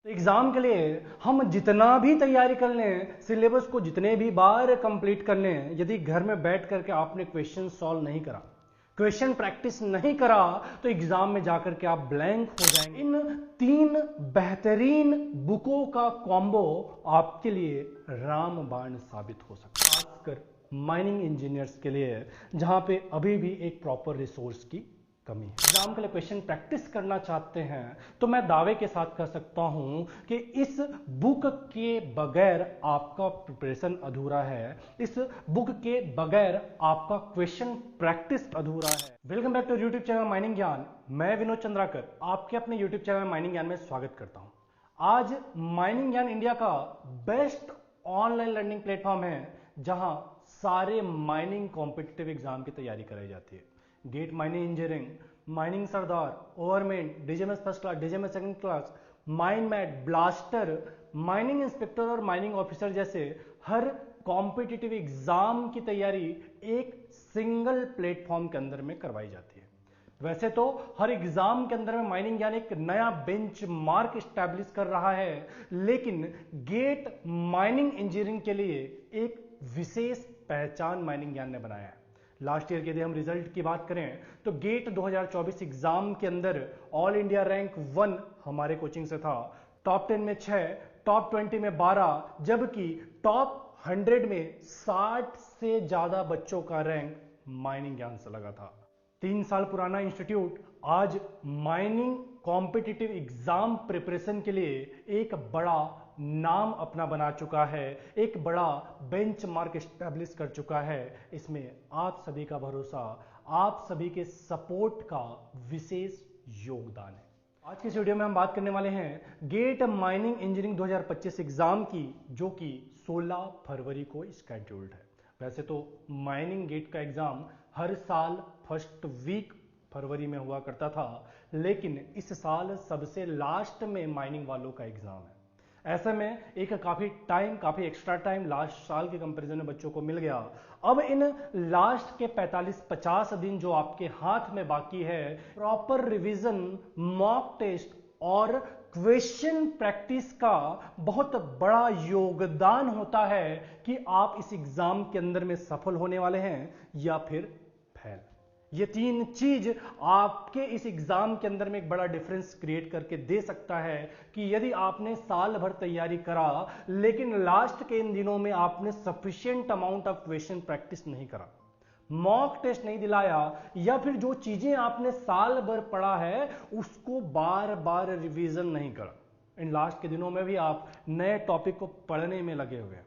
तो एग्जाम के लिए हम जितना भी तैयारी कर लें, सिलेबस को जितने भी बार कंप्लीट कर लें, यदि घर में बैठ करके आपने क्वेश्चन सॉल्व नहीं करा, क्वेश्चन प्रैक्टिस नहीं करा, तो एग्जाम में जाकर के आप ब्लैंक हो जाएंगे। इन 3 बेहतरीन बुकों का कॉम्बो आपके लिए रामबाण साबित हो सकता है, खासकर माइनिंग इंजीनियर्स के लिए, जहां पे अभी भी एक प्रॉपर रिसोर्स की कमी है। एग्जाम के लिए क्वेश्चन प्रैक्टिस करना चाहते हैं तो मैं दावे के साथ कह सकता हूं कि इस बुक के बगैर आपका प्रिपरेशन अधूरा है, इस बुक के बगैर आपका क्वेश्चन प्रैक्टिस अधूरा है। Welcome back to YouTube channel mining Gyan. मैं विनोद चंद्राकर आपके अपने यूट्यूब चैनल माइनिंग ज्ञान में स्वागत करता हूं। आज माइनिंग ज्ञान इंडिया का बेस्ट ऑनलाइन लर्निंग प्लेटफॉर्म है, जहां सारे माइनिंग कॉम्पिटिटिव एग्जाम की तैयारी कराई जाती है। GATE mining engineering, mining sardar, overman, DGMS first class, DGMS second class, mine mate, blaster, mining inspector और माइनिंग ऑफिसर जैसे हर कॉम्पिटिटिव एग्जाम की तैयारी एक सिंगल प्लेटफॉर्म के अंदर में करवाई जाती है। वैसे तो हर एग्जाम के अंदर में माइनिंग ज्ञान एक नया बेंचमार्क स्टैब्लिश कर रहा है, लेकिन गेट माइनिंग इंजीनियरिंग के लिए एक विशेष पहचान माइनिंग ज्ञान ने बनाया है। लास्ट ईयर के यदि हम रिजल्ट की बात करें तो गेट 2024 एग्जाम के अंदर ऑल इंडिया रैंक 1 हमारे कोचिंग से था, टॉप 10 में 6, टॉप 20 में 12, जबकि टॉप 100 में 60 से ज्यादा बच्चों का रैंक माइनिंग ज्ञान से लगा था। 3 साल पुराना इंस्टीट्यूट आज माइनिंग कॉम्पिटिटिव एग्जाम प्रिपरेशन के लिए एक बड़ा नाम अपना बना चुका है, एक बड़ा बेंचमार्क एस्टैब्लिश कर चुका है। इसमें आप सभी का भरोसा, आप सभी के सपोर्ट का विशेष योगदान है। आज के इस वीडियो में हम बात करने वाले हैं गेट माइनिंग इंजीनियरिंग 2025 एग्जाम की, जो कि 16 फरवरी को स्केड्यूल्ड है। वैसे तो माइनिंग गेट का एग्जाम हर साल फर्स्ट वीक फरवरी में हुआ करता था, लेकिन इस साल सबसे लास्ट में माइनिंग वालों का एग्जाम है। ऐसे में एक काफी एक्स्ट्रा टाइम लास्ट साल के कंपैरिजन में बच्चों को मिल गया। अब इन लास्ट के 45-50 दिन जो आपके हाथ में बाकी है, प्रॉपर रिवीजन, मॉक टेस्ट और क्वेश्चन प्रैक्टिस का बहुत बड़ा योगदान होता है कि आप इस एग्जाम के अंदर में सफल होने वाले हैं या फिर फेल। ये 3 चीज आपके इस एग्जाम के अंदर में एक बड़ा डिफरेंस क्रिएट करके दे सकता है कि यदि आपने साल भर तैयारी करा, लेकिन लास्ट के इन दिनों में आपने sufficient amount of question practice नहीं करा, मॉक टेस्ट नहीं दिलाया, या फिर जो चीजें आपने साल भर पढ़ा है उसको बार बार रिवीजन नहीं करा, इन लास्ट के दिनों में भी आप नए टॉपिक को पढ़ने में लगे हुए हैं,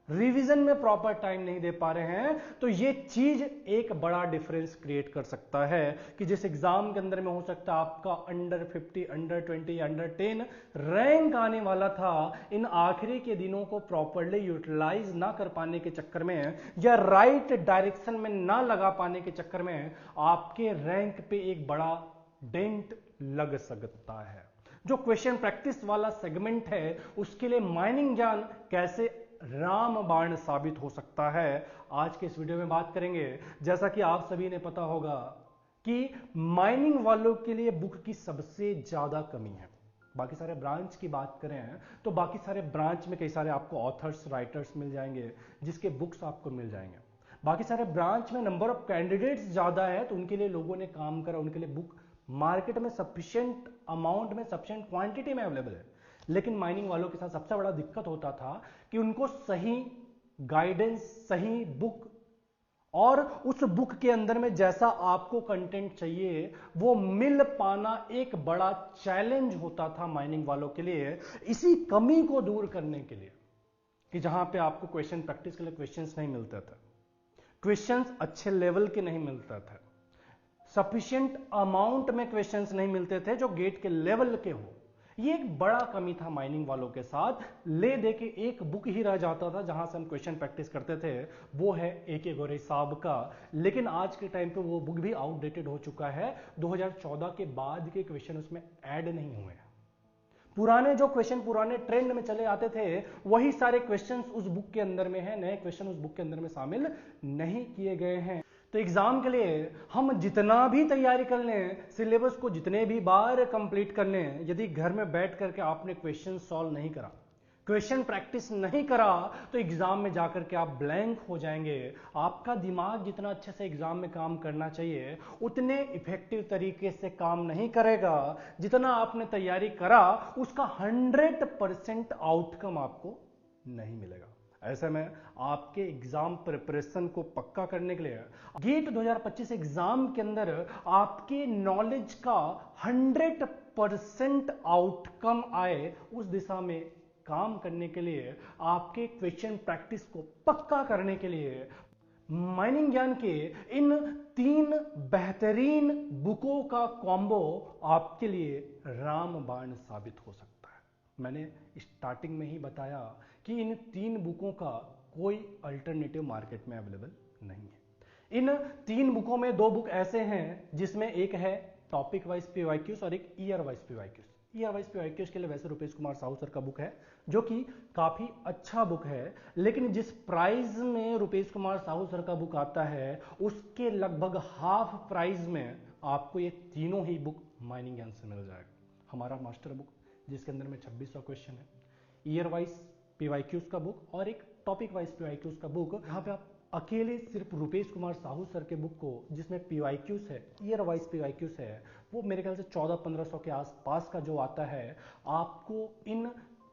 रिवीजन में प्रॉपर टाइम नहीं दे पा रहे हैं, तो ये चीज एक बड़ा डिफरेंस क्रिएट कर सकता है कि जिस एग्जाम के अंदर में हो सकता है आपका अंडर 50, अंडर 20, अंडर 10 रैंक आने वाला था, इन आखिरी के दिनों को प्रॉपरली यूटिलाइज ना कर पाने के चक्कर में या राइट डायरेक्शन में ना लगा पाने के चक्कर में आपके रैंक पे एक बड़ा डेंट लग सकता है। जो क्वेश्चन प्रैक्टिस वाला सेगमेंट है, उसके लिए माइनिंग ज्ञान कैसे रामबाण साबित हो सकता है, आज के इस वीडियो में बात करेंगे। जैसा कि आप सभी ने पता होगा कि माइनिंग वालों के लिए बुक की सबसे ज्यादा कमी है। बाकी सारे ब्रांच की बात करें तो बाकी सारे ब्रांच में कई सारे आपको ऑथर्स, राइटर्स मिल जाएंगे, जिसके बुक्स आपको मिल जाएंगे। बाकी सारे ब्रांच में नंबर ऑफ कैंडिडेट्स ज्यादा है, तो उनके लिए लोगों ने काम करा, उनके लिए बुक मार्केट में सफिशिएंट अमाउंट में, सफिशिएंट क्वांटिटी में अवेलेबल है। लेकिन माइनिंग वालों के साथ सबसे बड़ा दिक्कत होता था कि उनको सही गाइडेंस, सही बुक और उस बुक के अंदर में जैसा आपको कंटेंट चाहिए वो मिल पाना एक बड़ा चैलेंज होता था माइनिंग वालों के लिए। इसी कमी को दूर करने के लिए कि जहां पे आपको क्वेश्चन प्रैक्टिस के लिए क्वेश्चंस नहीं मिलते थे, क्वेश्चंस अच्छे लेवल के नहीं मिलते थे, सफिशिएंट अमाउंट में क्वेश्चंस नहीं मिलते थे जो गेट के लेवल के हो, ये एक बड़ा कमी था माइनिंग वालों के साथ। ले दे के एक बुक ही रह जाता था जहां से हम क्वेश्चन प्रैक्टिस करते थे, वो है AK गोरे साहब का। लेकिन आज के टाइम पे वो बुक भी आउटडेटेड हो चुका है, 2014 के बाद के क्वेश्चन उसमें ऐड नहीं हुए हैं। पुराने जो क्वेश्चन पुराने ट्रेंड में चले आते थे, वही सारे क्वेश्चंस उस बुक के अंदर में है, नए क्वेश्चन उस बुक के अंदर में शामिल नहीं किए गए हैं। तो एग्जाम के लिए हम जितना भी तैयारी कर लें, सिलेबस को जितने भी बार कंप्लीट कर लें, यदि घर में बैठ करके आपने क्वेश्चन सॉल्व नहीं करा, क्वेश्चन प्रैक्टिस नहीं करा, तो एग्जाम में जाकर के आप ब्लैंक हो जाएंगे। आपका दिमाग जितना अच्छे से एग्जाम में काम करना चाहिए उतने इफेक्टिव तरीके से काम नहीं करेगा। जितना आपने तैयारी करा उसका 100% आउटकम आपको नहीं मिलेगा। ऐसे में आपके एग्जाम प्रिपरेशन को पक्का करने के लिए गेट 2025 एग्जाम के अंदर आपके नॉलेज का 100% आउटकम आए, उस दिशा में काम करने के लिए, आपके क्वेश्चन प्रैक्टिस को पक्का करने के लिए माइनिंग ज्ञान के इन 3 बेहतरीन बुकों का कॉम्बो आपके लिए रामबाण साबित हो सकता है। मैंने स्टार्टिंग में ही बताया कि इन 3 बुकों का कोई अल्टरनेटिव मार्केट में अवेलेबल नहीं है। इन 3 बुकों में 2 बुक ऐसे हैं जिसमें एक है टॉपिक वाइज पीवाईक्यूज और एक year wise PYQs. Year wise PYQs के लिए वैसे रुपेश कुमार साहू सर का बुक है जो कि काफी अच्छा बुक है, लेकिन जिस प्राइस में रुपेश कुमार साहू सर का बुक आता है उसके लगभग हाफ प्राइस में आपको ये तीनों ही बुक माइनिंग ज्ञान से मिल जाएगा। हमारा मास्टर बुक जिसके अंदर में 2600 क्वेश्चन है, ईयर वाइज पीवाईक्यूज का बुक और एक टॉपिक वाइज पीवाईक्यूज का बुक। यहाँ पे आप अकेले सिर्फ रुपेश कुमार साहू सर के बुक को, जिसमें पीवाईक्यूज है, ईयर वाइज पीवाईक्यूज है, वो मेरे ख्याल से 1400-1500 के आसपास का जो आता है, आपको इन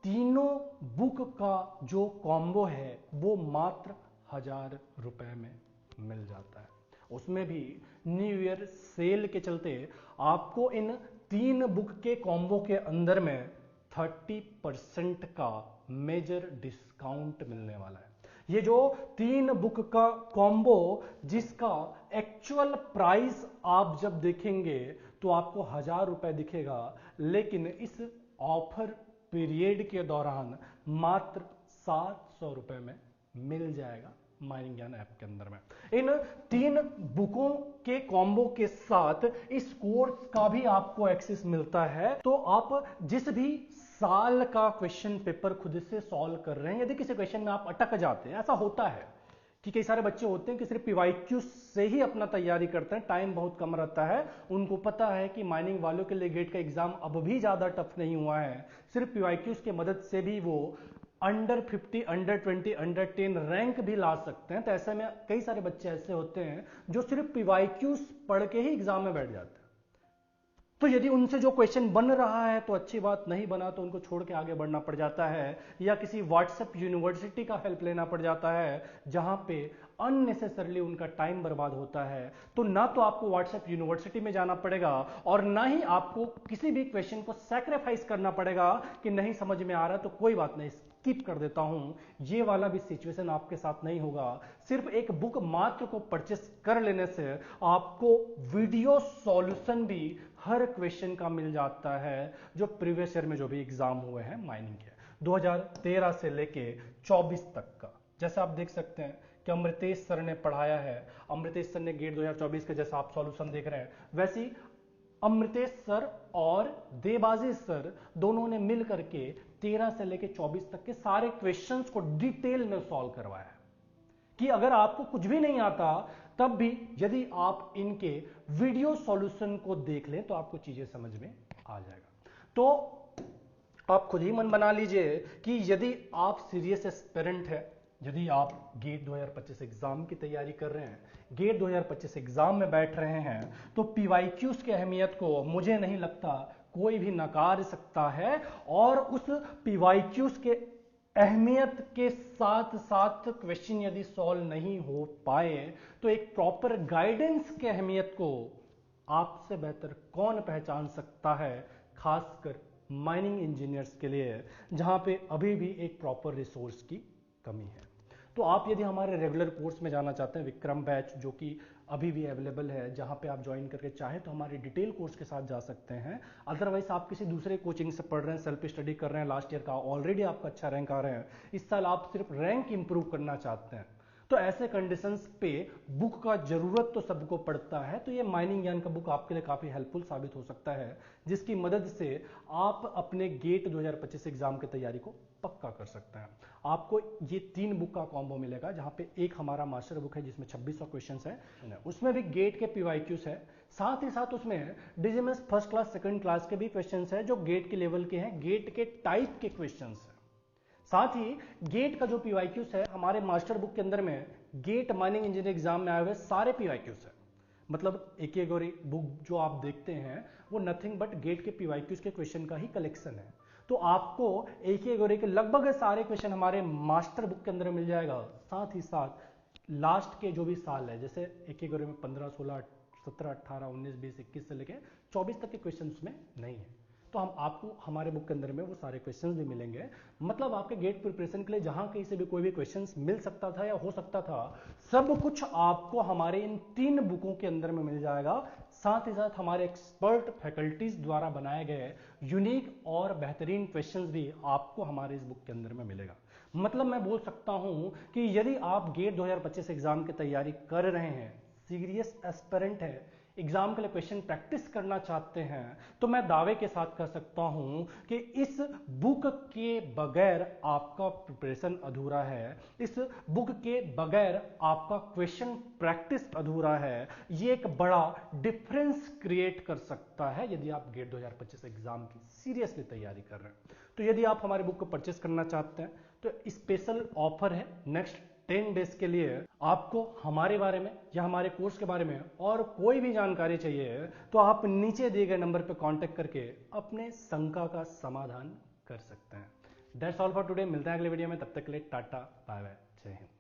तीनों बुक का जो कॉम्बो है वो मात्र 1000 रुपए में मिल जाता है। उसमें भी न्यू ईयर सेल के चलते आपको इन 3 बुक के कॉम्बो के अंदर में 30% का मेजर डिस्काउंट मिलने वाला है। ये जो 3 बुक का कॉम्बो जिसका एक्चुअल प्राइस आप जब देखेंगे तो आपको 1000 रुपए दिखेगा, लेकिन इस ऑफर पीरियड के दौरान मात्र 700 रुपए में मिल जाएगा माइनिंग ज्ञान ऐप के अंदर में। इन 3 बुकों के कॉम्बो के साथ इस कोर्स का भी आपको एक्सेस मिलता है। तो आप जिस भी साल का क्वेश्चन पेपर खुद से सॉल्व कर रहे हैं, यदि किसी क्वेश्चन में आप अटक जाते हैं, ऐसा होता है कि कई सारे बच्चे होते हैं कि सिर्फ पीवाईक्यू से ही अपना तैयारी करते हैं, टाइम बहुत कम रहता है, उनको पता है कि माइनिंग वालों के लिए गेट का एग्जाम अब भी ज्यादा टफ नहीं हुआ है, सिर्फ पीवाईक्यूज की मदद से भी वो अंडर 50, अंडर 20, अंडर 10 रैंक भी ला सकते हैं। तो ऐसे में कई सारे बच्चे ऐसे होते हैं जो सिर्फ पीवाईक्यूज पढ़ के ही एग्जाम में बैठ जाते हैं। तो यदि उनसे जो क्वेश्चन बन रहा है तो अच्छी बात, नहीं बना तो उनको छोड़ के आगे बढ़ना पड़ जाता है, या किसी व्हाट्सएप यूनिवर्सिटी का हेल्प लेना पड़ जाता है जहां पे अननेसेसरली उनका टाइम बर्बाद होता है। तो ना तो आपको व्हाट्सएप यूनिवर्सिटी में जाना पड़ेगा और ना ही आपको किसी भी क्वेश्चन को सैक्रिफाइस करना पड़ेगा कि नहीं समझ में आ रहा तो कोई बात नहीं, स्किप कर देता हूं। ये वाला भी सिचुएशन आपके साथ नहीं होगा। सिर्फ एक बुक मात्र को परचेस कर लेने से आपको वीडियो सॉल्यूशन भी हर क्वेश्चन का मिल जाता है जो प्रीवियस ईयर में जो भी एग्जाम हुए हैं माइनिंग के 2013 से लेके 24 तक का। जैसे आप देख सकते हैं कि अमृतेश सर ने पढ़ाया है, अमृतेश सर ने गेट 2024 के जैसा आप सॉल्यूशन देख रहे हैं, वैसी अमृतेश सर और देबाजीज सर दोनों ने मिल करके 13 से लेके 24 तक के सारे क्वेश्चंस को डिटेल में सॉल्व करवाया है कि अगर आपको कुछ भी नहीं आता तब भी यदि आप इनके वीडियो सॉल्यूशन को देख लें तो आपको चीजें समझ में आ जाएगा। तो आप खुद ही मन बना लीजिए कि यदि आप सीरियस एस्पिरेंट है, यदि आप गेट 2025 एग्जाम की तैयारी कर रहे हैं, गेट 2025 एग्जाम में बैठ रहे हैं, तो पीवाईक्यूज की अहमियत को मुझे नहीं लगता कोई भी नकार सकता है। और उस पीवाईक्यूज के अहमियत के साथ साथ क्वेश्चन यदि सॉल्व नहीं हो पाए तो एक प्रॉपर गाइडेंस की अहमियत को आपसे बेहतर कौन पहचान सकता है, खासकर माइनिंग इंजीनियर्स के लिए जहां पे अभी भी एक प्रॉपर रिसोर्स की कमी है। तो आप यदि हमारे रेगुलर कोर्स में जाना चाहते हैं, विक्रम बैच जो कि अभी भी अवेलेबल है, जहां पे आप ज्वाइन करके चाहें तो हमारे डिटेल कोर्स के साथ जा सकते हैं। अदरवाइज आप किसी दूसरे कोचिंग से पढ़ रहे हैं, सेल्फ स्टडी कर रहे हैं, लास्ट ईयर का ऑलरेडी आपका अच्छा रैंक आ रहे हैं, इस साल आप सिर्फ रैंक इंप्रूव करना चाहते हैं, तो ऐसे कंडीशंस पे बुक का जरूरत तो सबको पड़ता है, तो ये माइनिंग ज्ञान का बुक आपके लिए काफी हेल्पफुल साबित हो सकता है, जिसकी मदद से आप अपने गेट 2025 एग्जाम की तैयारी को पक्का कर सकते हैं। आपको ये 3 बुक का कॉम्बो मिलेगा, जहां पे एक हमारा मास्टर बुक है जिसमें 2600 क्वेश्चंस है, उसमें भी गेट के पीवाईक्यूज है, साथ ही साथ उसमें DGMS first class second class के भी क्वेश्चंस है जो गेट के लेवल के हैं, गेट के टाइप के क्वेश्चंस है। साथ ही गेट का जो पीवाईक्यूज है हमारे मास्टर बुक के अंदर में गेट माइनिंग इंजीनियरिंग एग्जाम में आए हुए सारे पीवाईक्यूज है, मतलब एक कैटेगरी बुक जो आप देखते हैं वो नथिंग बट गेट के पीवाईक्यूज के क्वेश्चन का ही कलेक्शन है। तो आपको एक कैटेगरी के लगभग सारे क्वेश्चन हमारे मास्टर बुक के अंदर मिल जाएगा। साथ ही साथ लास्ट के जो भी साल है, जैसे एक कैटेगरी में 15, 16, 17, 18, 19, 20, 21 से लेकर 24 तक के क्वेश्चन उसमें नहीं है, तो हम आपको हमारे बुक के अंदर में वो सारे क्वेश्चंस भी मिलेंगे। मतलब आपके गेट प्रिपरेशन के लिए जहां कहीं से भी कोई भी क्वेश्चंस मिल सकता था या हो सकता था, सब कुछ आपको हमारे इन 3 बुकों के अंदर में मिल जाएगा। साथ ही साथ हमारे एक्सपर्ट फैकल्टीज द्वारा बनाए गए यूनिक और बेहतरीन क्वेश्चंस भी आपको हमारे इस बुक के अंदर में मिलेगा। मतलब मैं बोल सकता हूं कि यदि आप गेट 2025 एग्जाम की तैयारी कर रहे हैं, सीरियस एस्पिरेंट है, एग्जाम के लिए क्वेश्चन प्रैक्टिस करना चाहते हैं, तो मैं दावे के साथ कह सकता हूं कि इस बुक के बगैर आपका प्रिपरेशन अधूरा है, इस बुक के बगैर आपका क्वेश्चन प्रैक्टिस अधूरा है। ये एक बड़ा डिफरेंस क्रिएट कर सकता है यदि आप गेट 2025 एग्जाम की सीरियसली तैयारी कर रहे हैं। तो यदि आप हमारे बुक को परचेस करना चाहते हैं तो स्पेशल ऑफर है नेक्स्ट 10 डेज के लिए। आपको हमारे बारे में या हमारे कोर्स के बारे में और कोई भी जानकारी चाहिए तो आप नीचे दिए गए नंबर पर कांटेक्ट करके अपने शंका का समाधान कर सकते हैं। That's all for today. मिलते हैं अगले वीडियो में, तब तक के लिए टाटा बाय बाय, जय हिंद।